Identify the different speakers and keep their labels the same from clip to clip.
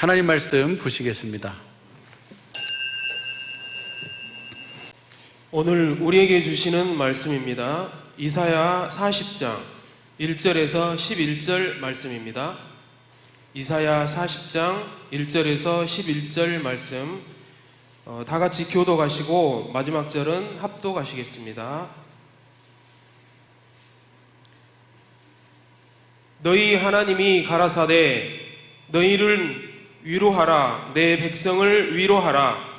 Speaker 1: 하나님 말씀 보시겠습니다.
Speaker 2: 오늘 우리에게 주시는 말씀입니다. 이사야 40장 1절에서 11절 말씀입니다. 이사야 40장 1절에서 11절 말씀, 다 같이 교독하시고 마지막 절은 합독하시겠습니다. 너희 하나님이 가라사대 너희를 위로하라, 내 백성을 위로하라.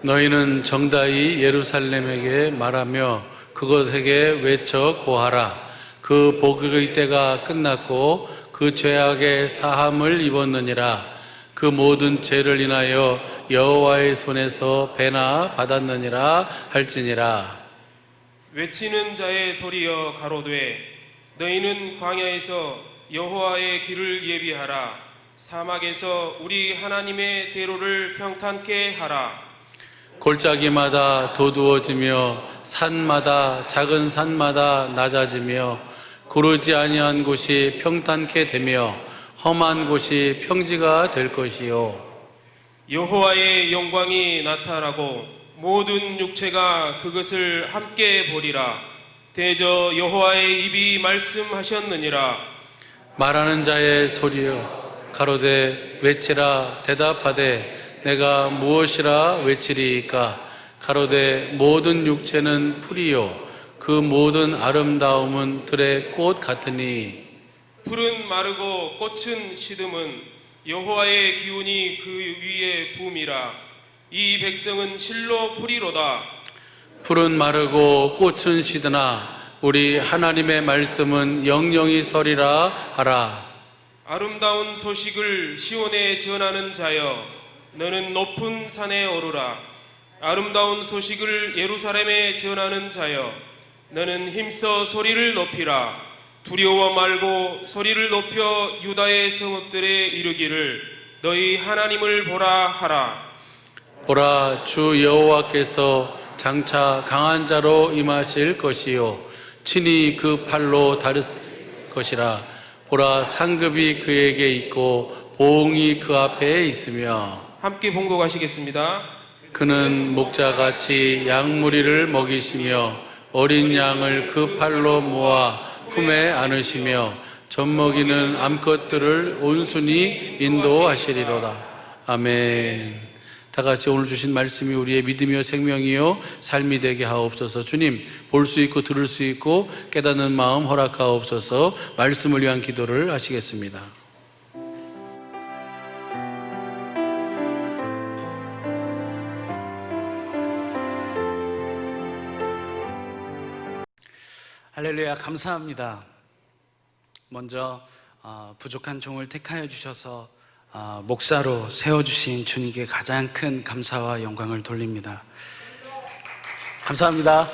Speaker 1: 너희는 정다이 예루살렘에게 말하며 그것에게 외쳐 고하라. 그 복의 때가 끝났고 그 죄악의 사함을 입었느니라. 그 모든 죄를 인하여 여호와의 손에서 배나 받았느니라 할지니라.
Speaker 2: 외치는 자의 소리여 가로되 너희는 광야에서 여호와의 길을 예비하라. 사막에서 우리 하나님의 대로를 평탄케 하라.
Speaker 1: 골짜기마다 도두어지며 산마다 작은 산마다 낮아지며 고르지 아니한 곳이 평탄케 되며 험한 곳이 평지가 될 것이요.
Speaker 2: 여호와의 영광이 나타나고 모든 육체가 그것을 함께 보리라. 대저 여호와의 입이 말씀하셨느니라.
Speaker 1: 말하는 자의 소리여 가로되 외치라. 대답하되 내가 무엇이라 외치리이까. 가로되 모든 육체는 풀이요 그 모든 아름다움은 들의 꽃 같으니.
Speaker 2: 풀은 마르고 꽃은 시듬은 여호와의 기운이 그 위에 부음이라. 이 백성은 실로 풀이로다.
Speaker 1: 풀은 마르고 꽃은 시드나 우리 하나님의 말씀은 영영이 서리라 하라.
Speaker 2: 아름다운 소식을 시온에 전하는 자여 너는 높은 산에 오르라. 아름다운 소식을 예루살렘에 전하는 자여 너는 힘써 소리를 높이라. 두려워 말고 소리를 높여 유다의 성읍들에 이르기를 너희 하나님을 보라 하라.
Speaker 1: 보라, 주 여호와께서 장차 강한 자로 임하실 것이요 친히 그 팔로 다룰 것이라. 보라, 상급이 그에게 있고 보응이 그 앞에 있으며.
Speaker 2: 함께 봉독하시겠습니다.
Speaker 1: 그는 목자같이 양무리를 먹이시며 어린 양을 그 팔로 모아 품에 안으시며 젖먹이는 암컷들을 온순히 인도하시리로다. 아멘. 다 같이 오늘 주신 말씀이 우리의 믿음이요 생명이요 삶이 되게 하옵소서. 주님, 볼 수 있고 들을 수 있고 깨닫는 마음 허락하옵소서. 말씀을 위한 기도를 하시겠습니다. 할렐루야, 감사합니다. 먼저 부족한 종을 택하여 주셔서 목사로 세워주신 주님께 가장 큰 감사와 영광을 돌립니다. 감사합니다.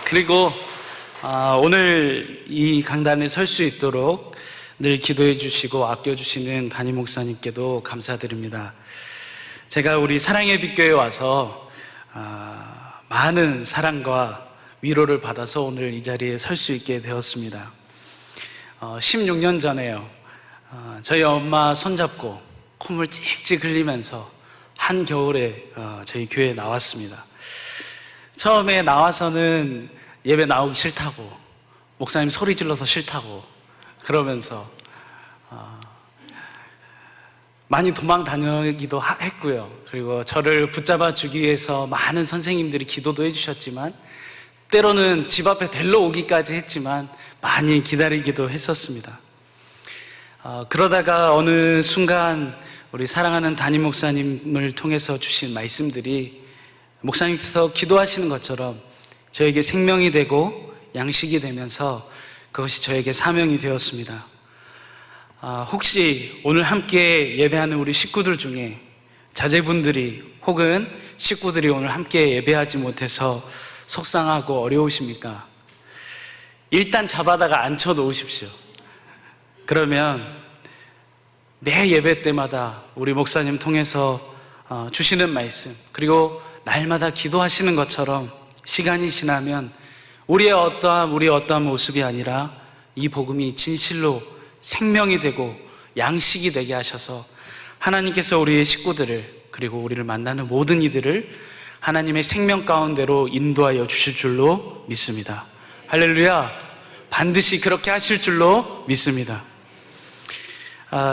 Speaker 1: 그리고 오늘 이 강단에 설 수 있도록 늘 기도해 주시고 아껴주시는 담임 목사님께도 감사드립니다. 제가 우리 사랑의 빛교회에 와서 많은 사랑과 위로를 받아서 오늘 이 자리에 설 수 있게 되었습니다. 16년 전에요. 저희 엄마 손잡고 콧물 찍찍 흘리면서 한겨울에 저희 교회에 나왔습니다. 처음에 나와서는 예배 나오기 싫다고, 목사님 소리 질러서 싫다고 그러면서 많이 도망 다니기도 했고요. 그리고 저를 붙잡아 주기 위해서 많은 선생님들이 기도도 해주셨지만 때로는 집 앞에 데리러 오기까지 했지만 많이 기다리기도 했었습니다. 그러다가 어느 순간 우리 사랑하는 담임 목사님을 통해서 주신 말씀들이 목사님께서 기도하시는 것처럼 저에게 생명이 되고 양식이 되면서 그것이 저에게 사명이 되었습니다. 혹시 오늘 함께 예배하는 우리 식구들 중에 자제분들이 혹은 식구들이 오늘 함께 예배하지 못해서 속상하고 어려우십니까? 일단 잡아다가 앉혀 놓으십시오. 그러면 매 예배 때마다 우리 목사님 통해서 주시는 말씀, 그리고 날마다 기도하시는 것처럼 시간이 지나면 우리의 어떠한 모습이 아니라 이 복음이 진실로 생명이 되고
Speaker 3: 양식이 되게 하셔서 하나님께서 우리의 식구들을, 그리고 우리를 만나는 모든 이들을 하나님의 생명 가운데로 인도하여 주실 줄로 믿습니다. 할렐루야. 반드시 그렇게 하실 줄로 믿습니다.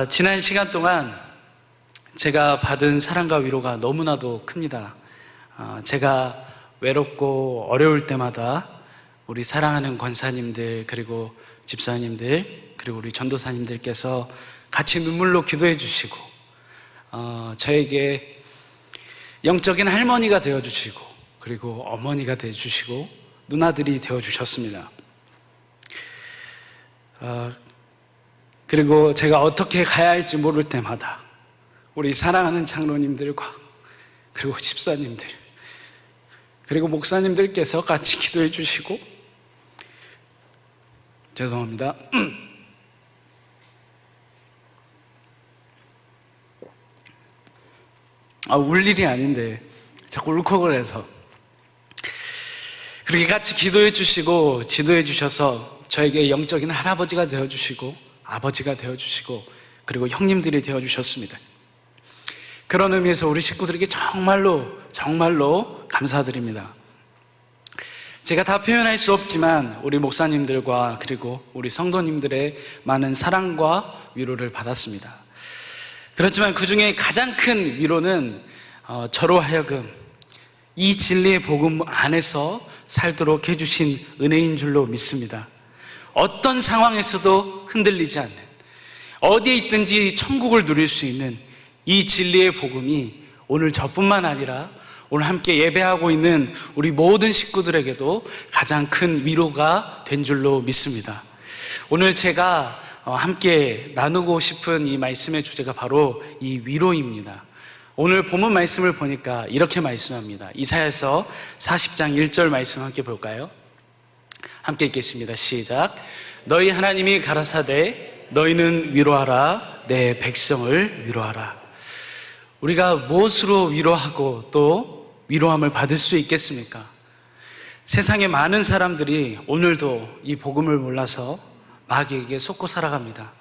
Speaker 3: 지난 시간 동안 제가 받은 사랑과 위로가 너무나도 큽니다. 제가 외롭고 어려울 때마다 우리 사랑하는 권사님들, 그리고 집사님들, 그리고 우리 전도사님들께서 같이 눈물로 기도해 주시고 저에게 영적인 할머니가 되어주시고, 그리고 어머니가 되어주시고, 누나들이 되어주셨습니다. 그리고 제가 어떻게 가야 할지 모를 때마다 우리 사랑하는 장로님들과, 그리고 집사님들, 그리고 목사님들께서 같이 기도해 주시고, 죄송합니다. 울 일이 아닌데 자꾸 울컥을 해서. 그렇게 같이 기도해 주시고 지도해 주셔서 저에게 영적인 할아버지가 되어주시고, 아버지가 되어주시고, 그리고 형님들이 되어주셨습니다. 그런 의미에서 우리 식구들에게 정말로 감사드립니다. 제가 다 표현할 수 없지만 우리 목사님들과 그리고 우리 성도님들의 많은 사랑과 위로를 받았습니다. 그렇지만 그 중에 가장 큰 위로는 저로 하여금 이 진리의 복음 안에서 살도록 해주신 은혜인 줄로 믿습니다. 어떤 상황에서도 흔들리지 않는, 어디에 있든지 천국을 누릴 수 있는 이 진리의 복음이 오늘 저뿐만 아니라 오늘 함께 예배하고 있는 우리 모든 식구들에게도 가장 큰 위로가 된 줄로 믿습니다. 오늘 제가 함께 나누고 싶은 이 말씀의 주제가 바로 이 위로입니다. 오늘 본문 말씀을 보니까 이렇게 말씀합니다. 이사야서 40장 1절 말씀 함께 볼까요? 함께 읽겠습니다. 시작. 너희 하나님이 가라사대 너희는 위로하라, 내 백성을 위로하라. 우리가 무엇으로 위로하고 또 위로함을 받을 수 있겠습니까? 세상의 많은 사람들이 오늘도 이 복음을 몰라서 마귀에게 속고 살아갑니다.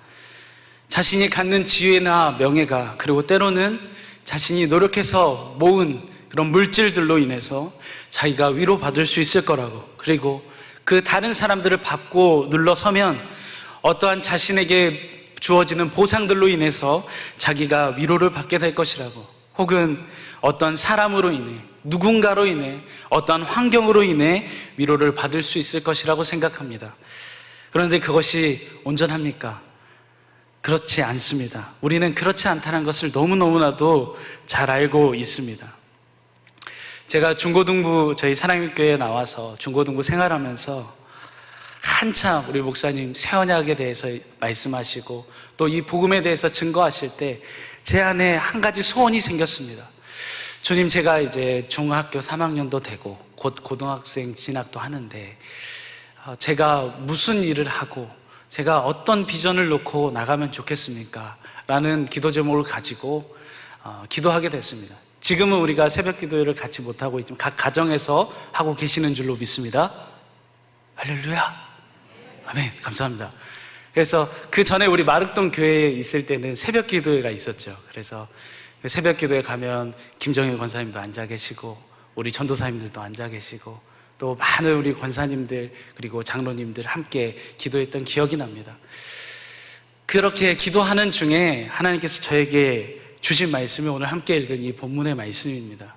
Speaker 3: 자신이 갖는 지위나 명예가, 그리고 때로는 자신이 노력해서 모은 그런 물질들로 인해서 자기가 위로받을 수 있을 거라고, 그리고 그 다른 사람들을 밟고 눌러서면 어떠한 자신에게 주어지는 보상들로 인해서 자기가 위로를 받게 될 것이라고, 혹은 어떤 사람으로 인해, 누군가로 인해, 어떤 환경으로 인해 위로를 받을 수 있을 것이라고 생각합니다. 그런데 그것이 온전합니까? 그렇지 않습니다. 우리는 그렇지 않다는 것을 너무너무나도 잘 알고 있습니다. 제가 중고등부, 저희 사랑교회에 나와서 중고등부 생활하면서 한참 우리 목사님 새 언약에 대해서 말씀하시고 또 이 복음에 대해서 증거하실 때 제 안에 한 가지 소원이 생겼습니다. 주님, 제가 이제 중학교 3학년도 되고 곧 고등학생 진학도 하는데 제가 무슨 일을 하고 제가 어떤 비전을 놓고 나가면 좋겠습니까? 라는 기도 제목을 가지고 기도하게 됐습니다. 지금은 우리가 새벽 기도회를 같이 못하고 있지만 각 가정에서 하고 계시는 줄로 믿습니다. 할렐루야. 아멘. 감사합니다. 그래서 그 전에 우리 마륵동 교회에 있을 때는 새벽 기도회가 있었죠. 그래서 그 새벽 기도회 가면 김정일 권사님도 앉아 계시고 우리 전도사님들도 앉아 계시고 또 많은 우리 권사님들 그리고 장로님들 함께 기도했던 기억이 납니다. 그렇게 기도하는 중에 하나님께서 저에게 주신 말씀이 오늘 함께 읽은 이 본문의 말씀입니다.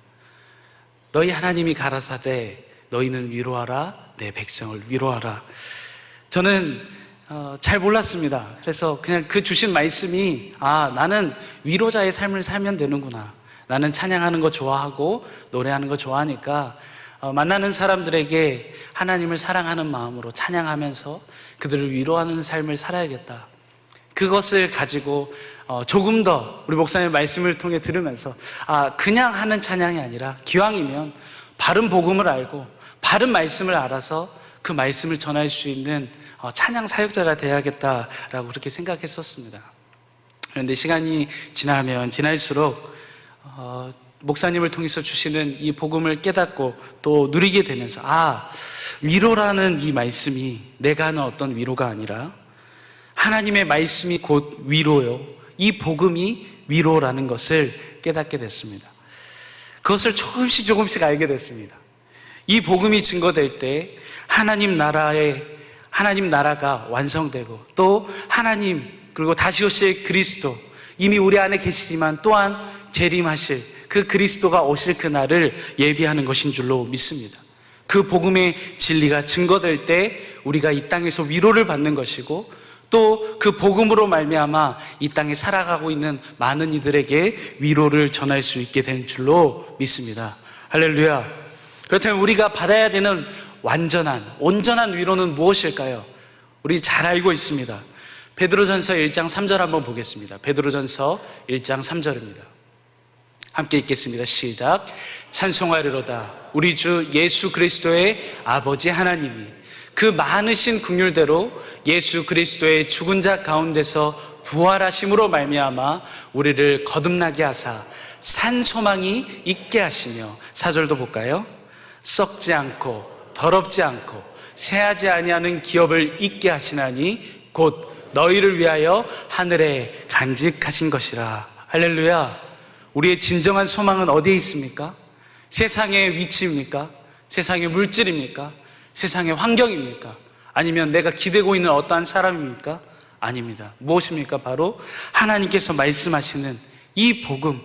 Speaker 3: 너희 하나님이 가라사대 너희는 위로하라, 내 백성을 위로하라. 저는 잘 몰랐습니다. 그래서 그냥 그 주신 말씀이 나는 위로자의 삶을 살면 되는구나. 나는 찬양하는 거 좋아하고 노래하는 거 좋아하니까 만나는 사람들에게 하나님을 사랑하는 마음으로 찬양하면서 그들을 위로하는 삶을 살아야겠다. 그것을 가지고 조금 더 우리 목사님의 말씀을 통해 들으면서 그냥 하는 찬양이 아니라 기왕이면 바른 복음을 알고 바른 말씀을 알아서 그 말씀을 전할 수 있는 찬양 사역자가 돼야겠다라고 그렇게 생각했었습니다. 그런데 시간이 지나면 지날수록 목사님을 통해서 주시는 이 복음을 깨닫고 또 누리게 되면서 위로라는 이 말씀이 내가 하는 어떤 위로가 아니라 하나님의 말씀이 곧 위로요, 이 복음이 위로라는 것을 깨닫게 됐습니다. 그것을 조금씩 알게 됐습니다. 이 복음이 증거될 때 하나님 나라가 완성되고, 또 하나님, 그리고 다시 오실 그리스도, 이미 우리 안에 계시지만 또한 재림하실 그 그리스도가 오실 그날을 예비하는 것인 줄로 믿습니다. 그 복음의 진리가 증거될 때 우리가 이 땅에서 위로를 받는 것이고, 또 그 복음으로 말미암아 이 땅에 살아가고 있는 많은 이들에게 위로를 전할 수 있게 된 줄로 믿습니다. 할렐루야. 그렇다면 우리가 받아야 되는 온전한 위로는 무엇일까요? 우리 잘 알고 있습니다. 베드로전서 1장 3절 한번 보겠습니다. 베드로전서 1장 3절입니다. 함께 읽겠습니다. 시작. 찬송하리로다 우리 주 예수 그리스도의 아버지 하나님이 그 많으신 긍휼대로 예수 그리스도의 죽은 자 가운데서 부활하심으로 말미암아 우리를 거듭나게 하사 산 소망이 있게 하시며, 4절도 볼까요? 썩지 않고 더럽지 않고 새하지 아니하는 기업을 있게 하시나니 곧 너희를 위하여 하늘에 간직하신 것이라. 할렐루야. 우리의 진정한 소망은 어디에 있습니까? 세상의 위치입니까? 세상의 물질입니까? 세상의 환경입니까? 아니면 내가 기대고 있는 어떠한 사람입니까? 아닙니다. 무엇입니까? 바로 하나님께서 말씀하시는 이 복음,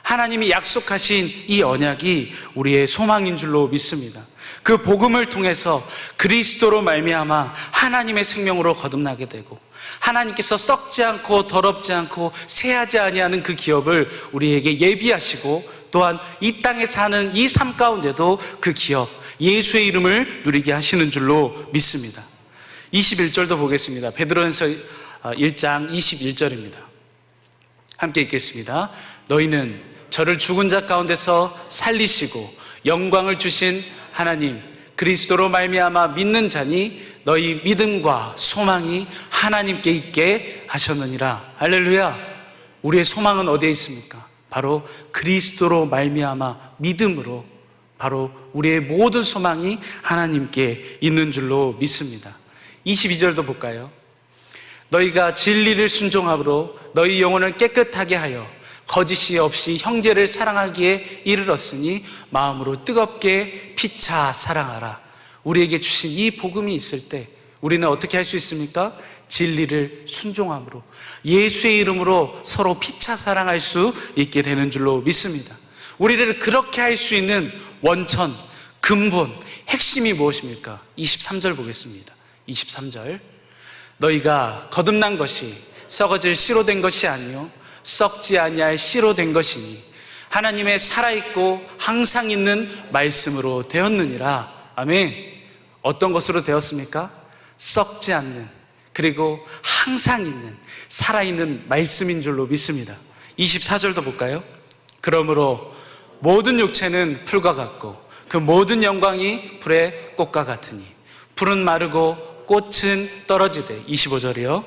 Speaker 3: 하나님이 약속하신 이 언약이 우리의 소망인 줄로 믿습니다. 그 복음을 통해서 그리스도로 말미암아 하나님의 생명으로 거듭나게 되고, 하나님께서 썩지 않고 더럽지 않고 새하지 아니하는 그 기업을 우리에게 예비하시고, 또한 이 땅에 사는 이 삶 가운데도 그 기업, 예수의 이름을 누리게 하시는 줄로 믿습니다. 21절도 보겠습니다. 베드로전서 1장 21절입니다. 함께 읽겠습니다. 너희는 저를 죽은 자 가운데서 살리시고 영광을 주신 하나님 그리스도로 말미암아 믿는 자니 너희 믿음과 소망이 하나님께 있게 하셨느니라. 할렐루야. 우리의 소망은 어디에 있습니까? 바로 그리스도로 말미암아 믿음으로, 바로 우리의 모든 소망이 하나님께 있는 줄로 믿습니다. 22절도 볼까요? 너희가 진리를 순종함으로 너희 영혼을 깨끗하게 하여 거짓이 없이 형제를 사랑하기에 이르렀으니 마음으로 뜨겁게 피차 사랑하라. 우리에게 주신 이 복음이 있을 때 우리는 어떻게 할 수 있습니까? 진리를 순종함으로 예수의 이름으로 서로 피차 사랑할 수 있게 되는 줄로 믿습니다. 우리를 그렇게 할 수 있는 원천, 근본, 핵심이 무엇입니까? 23절 보겠습니다. 23절. 너희가 거듭난 것이 썩어질 씨로 된 것이 아니요 썩지 아니할 씨로 된 것이니 하나님의 살아있고 항상 있는 말씀으로 되었느니라. 아멘. 어떤 것으로 되었습니까? 썩지 않는, 그리고 항상 있는, 살아있는 말씀인 줄로 믿습니다. 24절도 볼까요? 그러므로 모든 육체는 풀과 같고 그 모든 영광이 불의 꽃과 같으니 풀은 마르고 꽃은 떨어지되, 25절이요.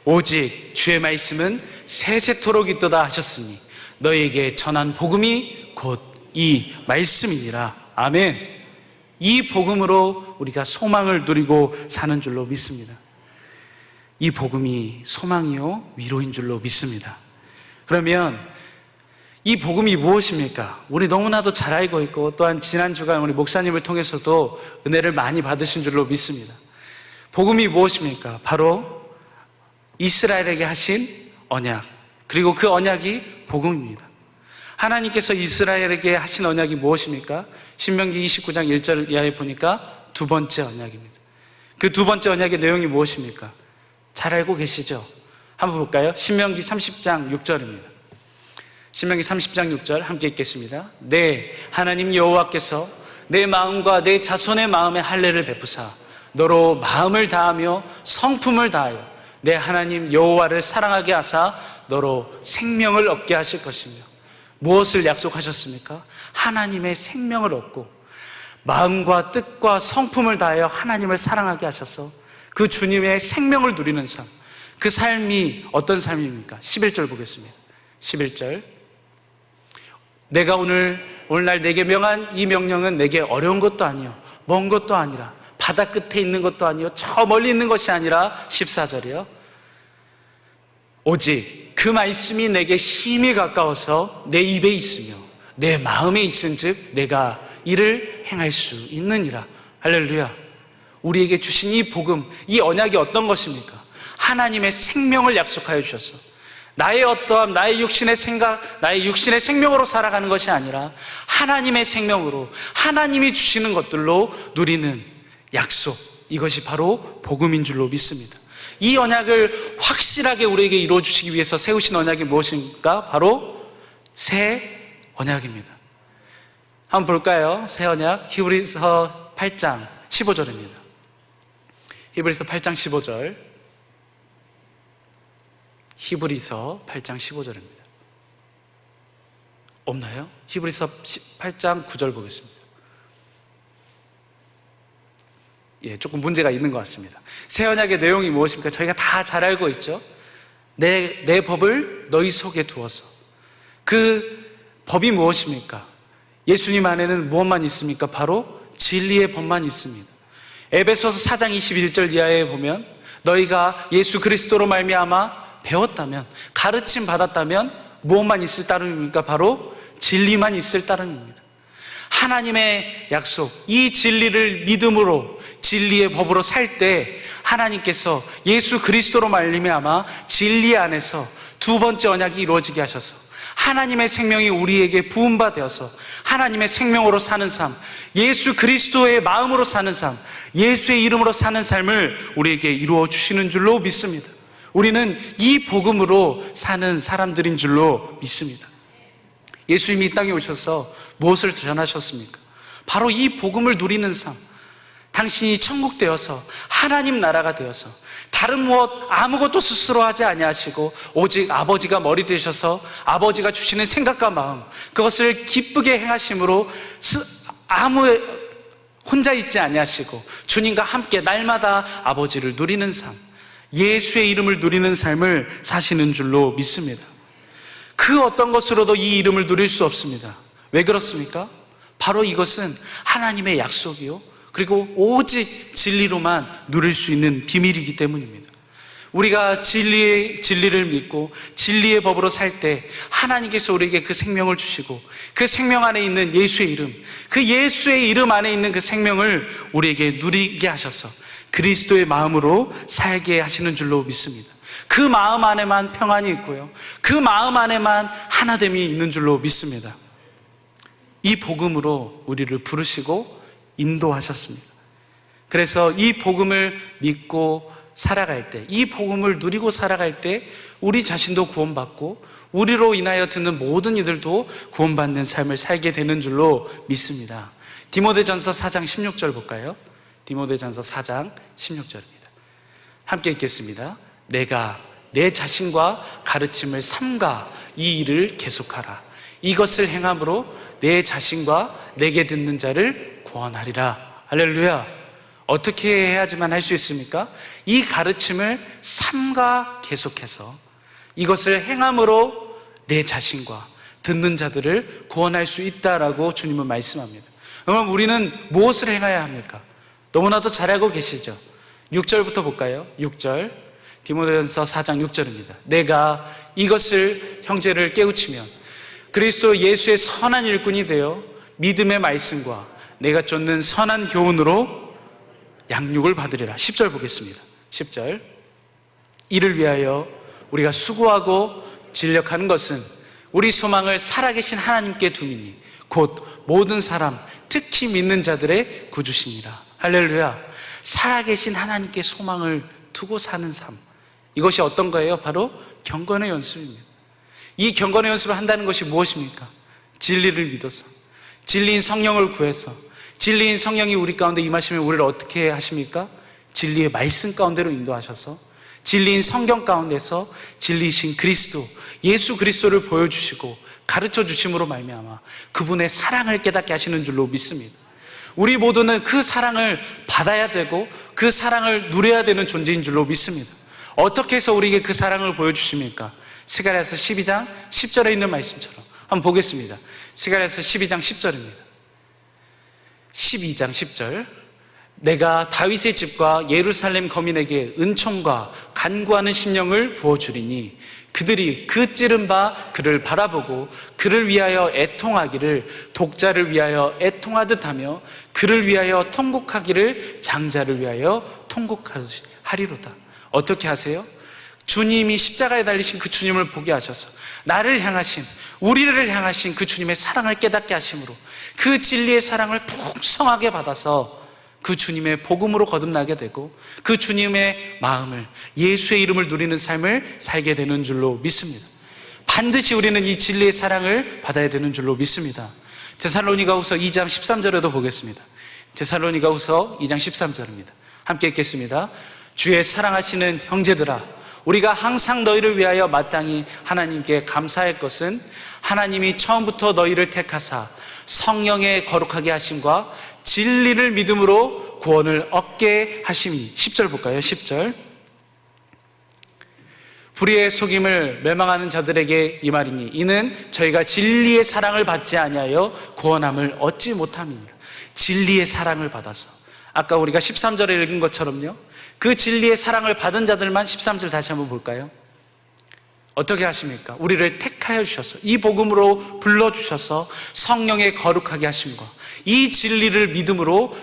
Speaker 3: 오직 주의 말씀은 세세토록 있도다 하셨으니 너희에게 전한 복음이 곧 이 말씀이니라. 아멘. 이 복음으로 우리가 소망을 누리고 사는 줄로 믿습니다. 이 복음이 소망이요 위로인 줄로 믿습니다. 그러면 이 복음이 무엇입니까? 우리 너무나도 잘 알고 있고, 또한 지난 주간 우리 목사님을 통해서도 은혜를 많이 받으신 줄로 믿습니다. 복음이 무엇입니까? 바로 이스라엘에게 하신 언약, 그리고 그 언약이 복음입니다. 하나님께서 이스라엘에게 하신 언약이 무엇입니까? 신명기 29장 1절 이하에 보니까 두 번째 언약입니다. 그 두 번째 언약의 내용이 무엇입니까? 잘 알고 계시죠? 한번 볼까요? 신명기 30장 6절입니다. 신명기 30장 6절 함께 읽겠습니다. 네, 하나님 여호와께서 내 마음과 내 자손의 마음에 할례를 베푸사 너로 마음을 다하며 성품을 다하여 내 하나님 여호와를 사랑하게 하사 너로 생명을 얻게 하실 것이며. 무엇을 약속하셨습니까? 하나님의 생명을 얻고 마음과 뜻과 성품을 다하여 하나님을 사랑하게 하셔서 그 주님의 생명을 누리는 삶, 그 삶이 어떤 삶입니까? 11절 보겠습니다. 11절. 내가 오늘날 내게 명한 이 명령은 내게 어려운 것도 아니요 먼 것도 아니라 바다 끝에 있는 것도 아니요 저 멀리 있는 것이 아니라, 14절이요. 오직 그 말씀이 내게 심히 가까워서 내 입에 있으며 내 마음에 있은즉 내가 이를 행할 수 있느니라. 할렐루야. 우리에게 주신 이 복음, 이 언약이 어떤 것입니까? 하나님의 생명을 약속하여 주셨어. 나의 어떠함, 나의 육신의 생각, 나의 육신의 생명으로 살아가는 것이 아니라 하나님의 생명으로, 하나님이 주시는 것들로 누리는 약속, 이것이 바로 복음인 줄로 믿습니다. 이 언약을 확실하게 우리에게 이루어 주시기 위해서 세우신 언약이 무엇입니까? 바로 새 언약입니다. 한번 볼까요? 새 언약, 히브리서 8장 15절입니다. 히브리서 8장 15절. 히브리서 8장 15절입니다. 없나요? 히브리서 8장 9절 보겠습니다. 조금 문제가 있는 것 같습니다. 새 언약의 내용이 무엇입니까? 저희가 다 잘 알고 있죠. 내 법을 너희 속에 두어서. 그 법이 무엇입니까? 예수님 안에는 무엇만 있습니까? 바로 진리의 법만 있습니다. 에베소서 4장 21절 이하에 보면 너희가 예수 그리스도로 말미암아 배웠다면, 가르침 받았다면 무엇만 있을 따름입니까? 바로 진리만 있을 따름입니다. 하나님의 약속, 이 진리를 믿음으로 진리의 법으로 살 때 하나님께서 예수 그리스도로 말미암아 진리 안에서 두 번째 언약이 이루어지게 하셔서 하나님의 생명이 우리에게 부음바 되어서 하나님의 생명으로 사는 삶, 예수 그리스도의 마음으로 사는 삶, 예수의 이름으로 사는 삶을 우리에게 이루어 주시는 줄로 믿습니다. 우리는 이 복음으로 사는 사람들인 줄로 믿습니다. 예수님이 이 땅에 오셔서 무엇을 전하셨습니까? 바로 이 복음을 누리는 삶, 당신이 천국 되어서 하나님 나라가 되어서 다른 무엇 아무것도 스스로 하지 아니하시고 오직 아버지가 머리 되셔서 아버지가 주시는 생각과 마음, 그것을 기쁘게 행하심으로 혼자 있지 아니하시고 주님과 함께 날마다 아버지를 누리는 삶, 예수의 이름을 누리는 삶을 사시는 줄로 믿습니다. 그 어떤 것으로도 이 이름을 누릴 수 없습니다. 왜 그렇습니까? 바로 이것은 하나님의 약속이요, 그리고 오직 진리로만 누릴 수 있는 비밀이기 때문입니다. 우리가 진리를 믿고 진리의 법으로 살 때 하나님께서 우리에게 그 생명을 주시고 그 생명 안에 있는 예수의 이름, 그 예수의 이름 안에 있는 그 생명을 우리에게 누리게 하셔서 그리스도의 마음으로 살게 하시는 줄로 믿습니다. 그 마음 안에만 평안이 있고요, 그 마음 안에만 하나됨이 있는 줄로 믿습니다. 이 복음으로 우리를 부르시고 인도하셨습니다. 그래서 이 복음을 믿고 살아갈 때, 이 복음을 누리고 살아갈 때 우리 자신도 구원받고 우리로 인하여 듣는 모든 이들도 구원받는 삶을 살게 되는 줄로 믿습니다. 디모데전서 4장 16절 볼까요? 디모데전서 4장 16절입니다. 함께 읽겠습니다. 내가 내 자신과 가르침을 삼가 이 일을 계속하라. 이것을 행함으로 내 자신과 내게 듣는 자를 구원하리라. 할렐루야. 어떻게 해야지만 할 수 있습니까? 이 가르침을 삼가 계속해서 이것을 행함으로 내 자신과 듣는 자들을 구원할 수 있다라고 주님은 말씀합니다. 그럼 우리는 무엇을 행해야 합니까? 너무나도 잘 알고 계시죠? 6절부터 볼까요? 6절, 디모데전서 4장 6절입니다. 내가 이것을 형제를 깨우치면 그리스도 예수의 선한 일꾼이 되어 믿음의 말씀과 내가 쫓는 선한 교훈으로 양육을 받으리라. 10절 보겠습니다. 10절, 이를 위하여 우리가 수고하고 진력하는 것은 우리 소망을 살아계신 하나님께 두미니 곧 모든 사람 특히 믿는 자들의 구주시니라. 할렐루야. 살아계신 하나님께 소망을 두고 사는 삶, 이것이 어떤 거예요? 바로 경건의 연습입니다. 이 경건의 연습을 한다는 것이 무엇입니까? 진리를 믿어서, 진리인 성령을 구해서, 진리인 성령이 우리 가운데 임하시면 우리를 어떻게 하십니까? 진리의 말씀 가운데로 인도하셔서 진리인 성경 가운데서 진리이신 그리스도, 예수 그리스도를 보여주시고 가르쳐 주심으로 말미암아 그분의 사랑을 깨닫게 하시는 줄로 믿습니다. 우리 모두는 그 사랑을 받아야 되고 그 사랑을 누려야 되는 존재인 줄로 믿습니다. 어떻게 해서 우리에게 그 사랑을 보여주십니까? 스가랴서 12장 10절에 있는 말씀처럼 한번 보겠습니다. 스가랴서 12장 10절입니다. 12장 10절, 내가 다윗의 집과 예루살렘 거민에게 은총과 간구하는 심령을 부어주리니 그들이 그 찌른 바 그를 바라보고 그를 위하여 애통하기를 독자를 위하여 애통하듯 하며 그를 위하여 통곡하기를 장자를 위하여 통곡하리로다. 어떻게 하세요? 주님이 십자가에 달리신 그 주님을 보게 하셔서 나를 향하신, 우리를 향하신 그 주님의 사랑을 깨닫게 하심으로 그 진리의 사랑을 풍성하게 받아서 그 주님의 복음으로 거듭나게 되고 그 주님의 마음을, 예수의 이름을 누리는 삶을 살게 되는 줄로 믿습니다. 반드시 우리는 이 진리의 사랑을 받아야 되는 줄로 믿습니다. 데살로니가후서 2장 13절에도 보겠습니다. 데살로니가후서 2장 13절입니다. 함께 읽겠습니다. 주의 사랑하시는 형제들아, 우리가 항상 너희를 위하여 마땅히 하나님께 감사할 것은 하나님이 처음부터 너희를 택하사 성령의 거룩하게 하심과 진리를 믿음으로 구원을 얻게 하심이. 10절 볼까요? 10절. 불의의 속임을 멸망하는 자들에게 이 말이니 이는 저희가 진리의 사랑을 받지 아니하여 구원함을 얻지 못함이니라. 진리의 사랑을 받아서, 아까 우리가 13절에 읽은 것처럼요, 그 진리의 사랑을 받은 자들만, 13절 다시 한번 볼까요? 어떻게 하십니까? 우리를 택하여 주셔서 이 복음으로 불러주셔서 성령의 거룩하게 하심과 이 진리를 믿음으로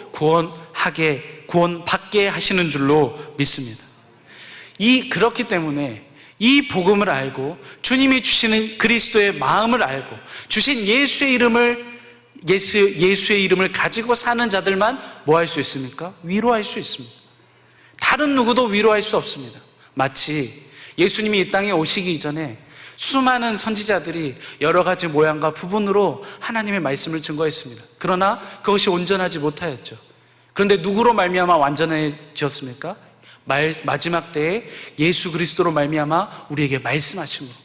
Speaker 3: 구원받게 하시는 줄로 믿습니다. 그렇기 때문에 이 복음을 알고 주님이 주시는 그리스도의 마음을 알고 주신 예수의 이름을 가지고 사는 자들만 뭐 할 수 있습니까? 위로할 수 있습니다. 다른 누구도 위로할 수 없습니다. 마치 예수님이 이 땅에 오시기 이전에 수많은 선지자들이 여러 가지 모양과 부분으로 하나님의 말씀을 증거했습니다. 그러나 그것이 온전하지 못하였죠. 그런데 누구로 말미암아 완전해졌습니까? 마지막 때에 예수 그리스도로 말미암아 우리에게 말씀하심으로.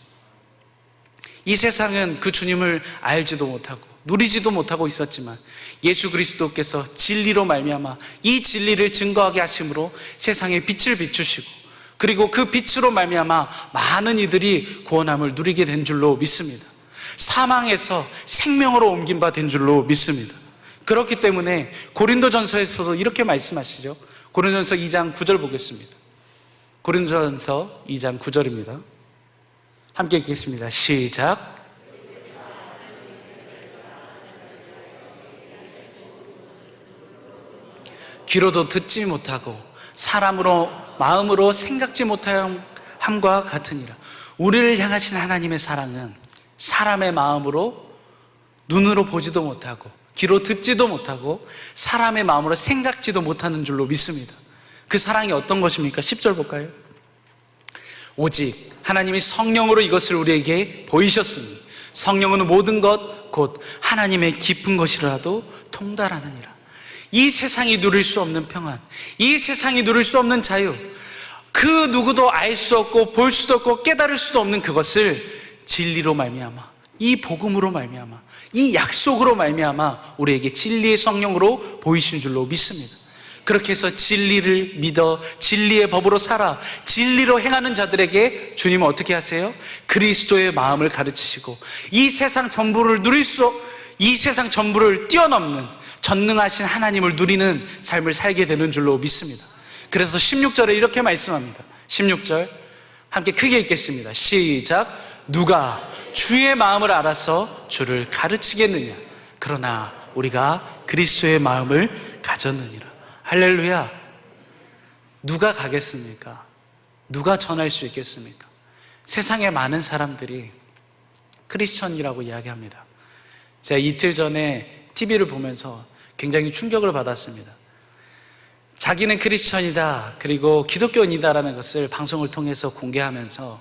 Speaker 3: 이 세상은 그 주님을 알지도 못하고 누리지도 못하고 있었지만 예수 그리스도께서 진리로 말미암아 이 진리를 증거하게 하심으로 세상에 빛을 비추시고, 그리고 그 빛으로 말미암아 많은 이들이 구원함을 누리게 된 줄로 믿습니다. 사망에서 생명으로 옮긴 바 된 줄로 믿습니다. 그렇기 때문에 고린도전서에서도 이렇게 말씀하시죠. 고린도전서 2장 9절 보겠습니다. 고린도전서 2장 9절입니다. 함께 읽겠습니다. 시작. 귀로도 듣지 못하고 사람으로 마음으로 생각지 못함과 같으니라. 우리를 향하신 하나님의 사랑은 사람의 마음으로, 눈으로 보지도 못하고 귀로 듣지도 못하고 사람의 마음으로 생각지도 못하는 줄로 믿습니다. 그 사랑이 어떤 것입니까? 10절 볼까요? 오직 하나님이 성령으로 이것을 우리에게 보이셨으니 성령은 모든 것 곧 하나님의 깊은 것이라도 통달하느니라. 이 세상이 누릴 수 없는 평안, 이 세상이 누릴 수 없는 자유, 그 누구도 알 수 없고 볼 수도 없고 깨달을 수도 없는 그것을 진리로 말미암아, 이 복음으로 말미암아, 이 약속으로 말미암아 우리에게 진리의 성령으로 보이신 줄로 믿습니다. 그렇게 해서 진리를 믿어 진리의 법으로 살아 진리로 행하는 자들에게 주님은 어떻게 하세요? 그리스도의 마음을 가르치시고 이 세상 전부를 이 세상 전부를 뛰어넘는 전능하신 하나님을 누리는 삶을 살게 되는 줄로 믿습니다. 그래서 16절에 이렇게 말씀합니다. 16절 함께 크게 읽겠습니다. 시작. 누가 주의 마음을 알아서 주를 가르치겠느냐? 그러나 우리가 그리스도의 마음을 가졌느니라. 할렐루야. 누가 가겠습니까? 누가 전할 수 있겠습니까? 세상에 많은 사람들이 크리스천이라고 이야기합니다. 제가 이틀 전에 TV를 보면서 굉장히 충격을 받았습니다. 자기는 크리스천이다, 그리고 기독교인이다라는 것을 방송을 통해서 공개하면서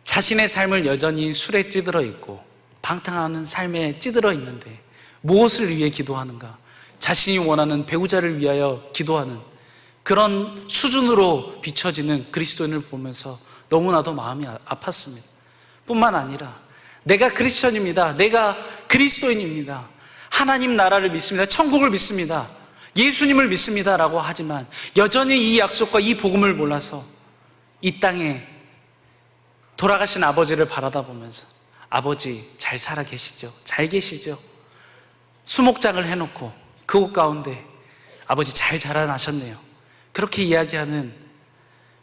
Speaker 3: 자신의 삶을 여전히 술에 찌들어 있고 방탕하는 삶에 찌들어 있는데 무엇을 위해 기도하는가? 자신이 원하는 배우자를 위하여 기도하는 그런 수준으로 비춰지는 그리스도인을 보면서 너무나도 마음이 아팠습니다. 뿐만 아니라 내가 크리스천입니다, 내가 그리스도인입니다, 하나님 나라를 믿습니다, 천국을 믿습니다, 예수님을 믿습니다 라고 하지만 여전히 이 약속과 이 복음을 몰라서 이 땅에 돌아가신 아버지를 바라다 보면서 아버지 잘 살아 계시죠? 잘 계시죠? 수목장을 해놓고 그곳 가운데 아버지 잘 자라나셨네요, 그렇게 이야기하는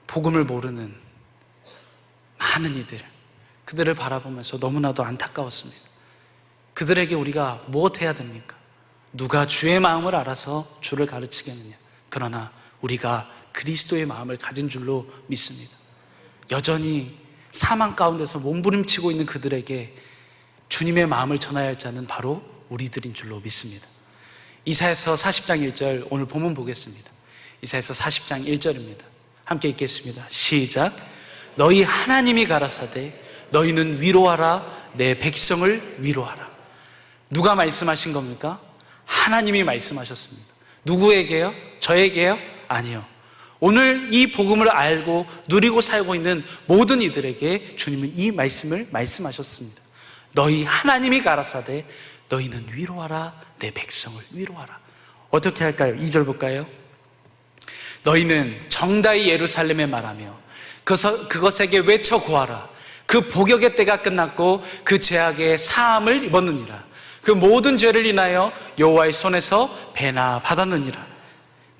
Speaker 3: 복음을 모르는 많은 이들, 그들을 바라보면서 너무나도 안타까웠습니다. 그들에게 우리가 무엇 해야 됩니까? 누가 주의 마음을 알아서 주를 가르치겠느냐. 그러나 우리가 그리스도의 마음을 가진 줄로 믿습니다. 여전히 사망 가운데서 몸부림치고 있는 그들에게 주님의 마음을 전해야 할 자는 바로 우리들인 줄로 믿습니다. 이사야서 40장 1절 오늘 본문 보겠습니다. 이사야서 40장 1절입니다. 함께 읽겠습니다. 시작. 너희 하나님이 가라사대 너희는 위로하라 내 백성을 위로하라. 누가 말씀하신 겁니까? 하나님이 말씀하셨습니다. 누구에게요? 저에게요? 아니요. 오늘 이 복음을 알고 누리고 살고 있는 모든 이들에게 주님은 이 말씀을 말씀하셨습니다. 너희 하나님이 가라사대 너희는 위로하라 내 백성을 위로하라. 어떻게 할까요? 2절 볼까요? 너희는 정다이 예루살렘에 말하며 그것에게 외쳐 구하라. 그 복역의 때가 끝났고 그 죄악의 사함을 입었느니라. 그 모든 죄를 인하여 여호와의 손에서 배나 받았느니라.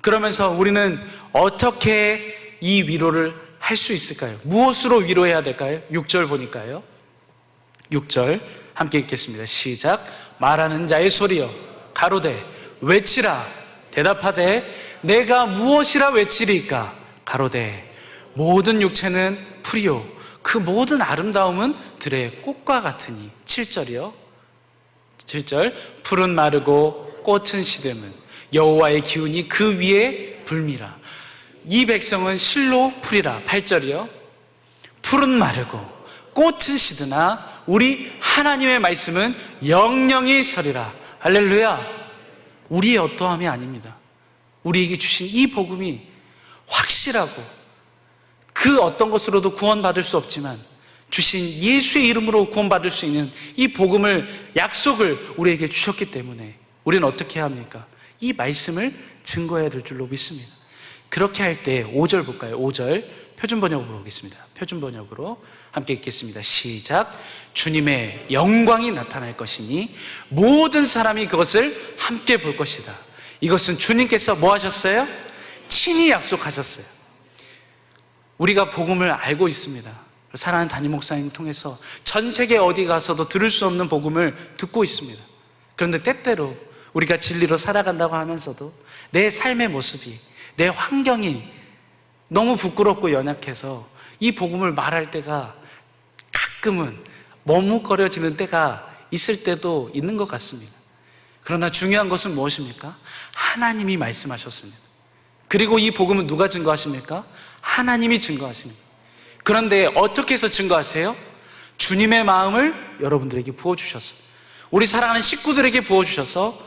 Speaker 3: 그러면서 우리는 어떻게 이 위로를 할 수 있을까요? 무엇으로 위로해야 될까요? 6절 보니까요. 6절 함께 읽겠습니다. 시작. 말하는 자의 소리여 가로되 외치라. 대답하되 내가 무엇이라 외치리까? 가로되 모든 육체는 풀이요 그 모든 아름다움은 들의 꽃과 같으니. 7절이요. 7절 풀은 마르고 꽃은 시들면 여호와의 기운이 그 위에 불미라. 이 백성은 실로 풀이라. 8절이요. 풀은 마르고 꽃은 시드나 우리 하나님의 말씀은 영영이 서리라. 할렐루야. 우리의 어떠함이 아닙니다. 우리에게 주신 이 복음이 확실하고 그 어떤 것으로도 구원받을 수 없지만 주신 예수의 이름으로 구원받을 수 있는 이 복음을, 약속을 우리에게 주셨기 때문에 우리는 어떻게 해야 합니까? 이 말씀을 증거해야 될 줄로 믿습니다. 그렇게 할 때 5절 볼까요? 5절 표준 번역으로 보겠습니다. 표준 번역으로 함께 읽겠습니다. 시작. 주님의 영광이 나타날 것이니 모든 사람이 그것을 함께 볼 것이다. 이것은 주님께서 뭐 하셨어요? 친히 약속하셨어요. 우리가 복음을 알고 있습니다. 사랑하는 담임 목사님 통해서 전 세계 어디 가서도 들을 수 없는 복음을 듣고 있습니다. 그런데 때때로 우리가 진리로 살아간다고 하면서도 내 삶의 모습이, 내 환경이 너무 부끄럽고 연약해서 이 복음을 말할 때가 가끔은 머뭇거려지는 때가 있을 때도 있는 것 같습니다. 그러나 중요한 것은 무엇입니까? 하나님이 말씀하셨습니다. 그리고 이 복음은 누가 증거하십니까? 하나님이 증거하십니다. 그런데 어떻게 해서 증거하세요? 주님의 마음을 여러분들에게 부어주셨어요. 우리 사랑하는 식구들에게 부어주셔서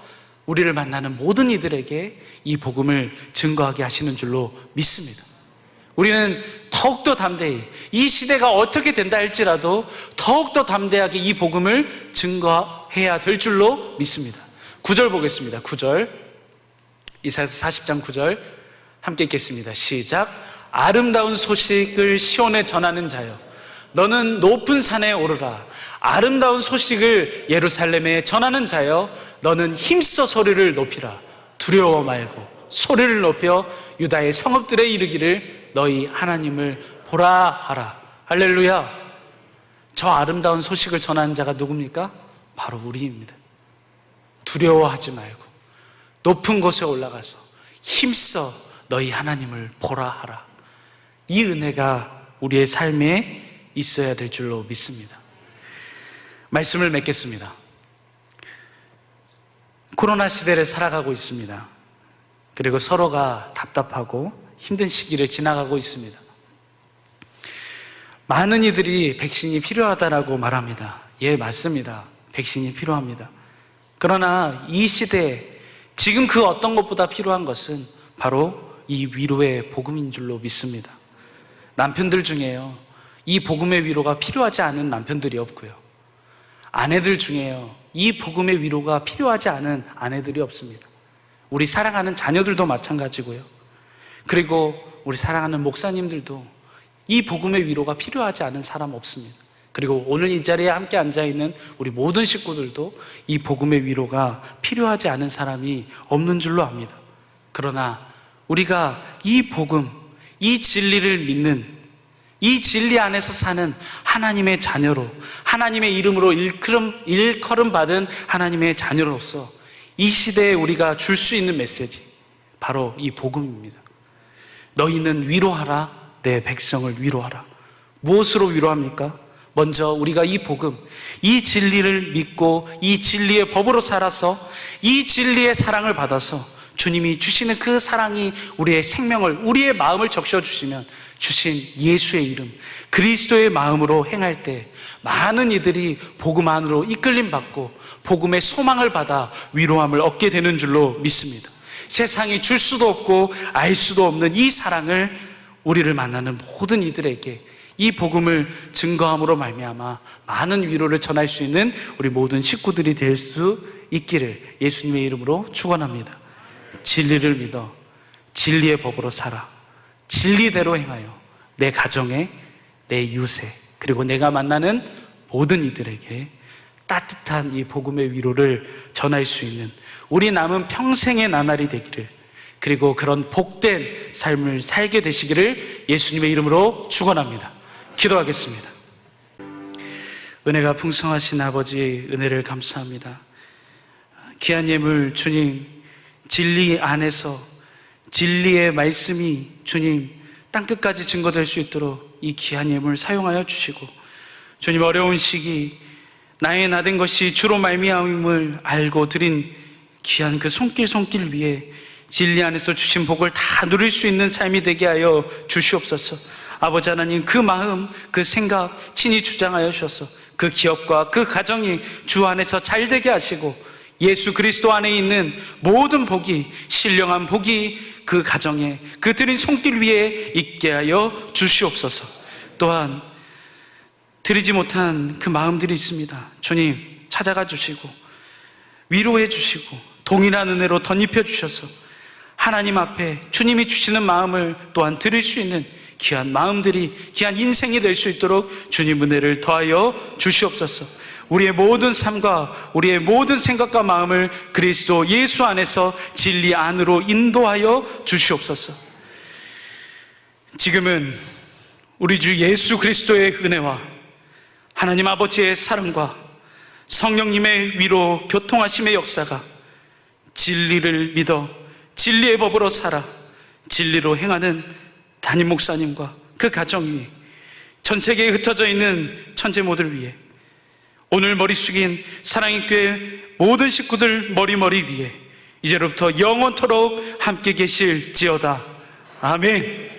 Speaker 3: 우리를 만나는 모든 이들에게 이 복음을 증거하게 하시는 줄로 믿습니다. 우리는 더욱더 담대히 이 시대가 어떻게 된다 할지라도 더욱더 담대하게 이 복음을 증거해야 될 줄로 믿습니다. 9절 보겠습니다. 9절 이사야서 40장 9절 함께 읽겠습니다. 시작. 아름다운 소식을 시온에 전하는 자여 너는 높은 산에 오르라. 아름다운 소식을 예루살렘에 전하는 자여 너는 힘써 소리를 높이라. 두려워 말고 소리를 높여 유다의 성읍들에 이르기를 너희 하나님을 보라 하라. 할렐루야. 저 아름다운 소식을 전하는 자가 누굽니까? 바로 우리입니다. 두려워하지 말고 높은 곳에 올라가서 힘써 너희 하나님을 보라 하라. 이 은혜가 우리의 삶에 있어야 될 줄로 믿습니다. 말씀을 맺겠습니다. 코로나 시대를 살아가고 있습니다. 그리고 서로가 답답하고 힘든 시기를 지나가고 있습니다. 많은 이들이 백신이 필요하다라고 말합니다. 예, 맞습니다. 백신이 필요합니다. 그러나 이 시대에 지금 그 어떤 것보다 필요한 것은 바로 이 위로의 복음인 줄로 믿습니다. 남편들 중에요, 이 복음의 위로가 필요하지 않은 남편들이 없고요. 아내들 중에요, 이 복음의 위로가 필요하지 않은 아내들이 없습니다. 우리 사랑하는 자녀들도 마찬가지고요. 그리고 우리 사랑하는 목사님들도 이 복음의 위로가 필요하지 않은 사람 없습니다. 그리고 오늘 이 자리에 함께 앉아있는 우리 모든 식구들도 이 복음의 위로가 필요하지 않은 사람이 없는 줄로 압니다. 그러나 우리가 이 복음, 이 진리를 믿는 이 진리 안에서 사는 하나님의 자녀로, 하나님의 이름으로 일컬음 받은 하나님의 자녀로서 이 시대에 우리가 줄 수 있는 메시지, 바로 이 복음입니다. 너희는 위로하라, 내 백성을 위로하라. 무엇으로 위로합니까? 먼저 우리가 이 복음, 이 진리를 믿고 이 진리의 법으로 살아서 이 진리의 사랑을 받아서 주님이 주시는 그 사랑이 우리의 생명을, 우리의 마음을 적셔주시면 주신 예수의 이름, 그리스도의 마음으로 행할 때 많은 이들이 복음 안으로 이끌림 받고 복음의 소망을 받아 위로함을 얻게 되는 줄로 믿습니다. 세상이 줄 수도 없고 알 수도 없는 이 사랑을 우리를 만나는 모든 이들에게 이 복음을 증거함으로 말미암아 많은 위로를 전할 수 있는 우리 모든 식구들이 될 수 있기를 예수님의 이름으로 축원합니다. 진리를 믿어 진리의 법으로 살아 진리대로 행하여 내 가정에, 내 이웃에, 그리고 내가 만나는 모든 이들에게 따뜻한 이 복음의 위로를 전할 수 있는 우리 남은 평생의 나날이 되기를, 그리고 그런 복된 삶을 살게 되시기를 예수님의 이름으로 축원합니다. 기도하겠습니다. 은혜가 풍성하신 아버지, 은혜를 감사합니다. 귀한 예물 주님, 진리 안에서 진리의 말씀이 주님 땅끝까지 증거될 수 있도록 이 귀한 예물 사용하여 주시고, 주님 어려운 시기 나의 나된 것이 주로 말미암음을 알고 드린 귀한 그 손길 위에 진리 안에서 주신 복을 다 누릴 수 있는 삶이 되게 하여 주시옵소서. 아버지 하나님, 그 마음, 그 생각 친히 주장하여 주셔서 그 기업과 그 가정이 주 안에서 잘 되게 하시고 예수 그리스도 안에 있는 모든 복이, 신령한 복이 그 가정에, 그 드린 손길 위에 있게 하여 주시옵소서. 또한 드리지 못한 그 마음들이 있습니다. 주님 찾아가 주시고 위로해 주시고 동일한 은혜로 덧입혀 주셔서 하나님 앞에 주님이 주시는 마음을 또한 드릴 수 있는 귀한 마음들이, 귀한 인생이 될 수 있도록 주님 은혜를 더하여 주시옵소서. 우리의 모든 삶과 우리의 모든 생각과 마음을 그리스도 예수 안에서 진리 안으로 인도하여 주시옵소서. 지금은 우리 주 예수 그리스도의 은혜와 하나님 아버지의 사랑과 성령님의 위로 교통하심의 역사가 진리를 믿어 진리의 법으로 살아 진리로 행하는 담임 목사님과 그 가정 위에, 전 세계에 흩어져 있는 천재모들 위에, 오늘 머리 숙인 사랑의 교회 모든 식구들 머리 위에 이제로부터 영원토록 함께 계실지어다. 아멘.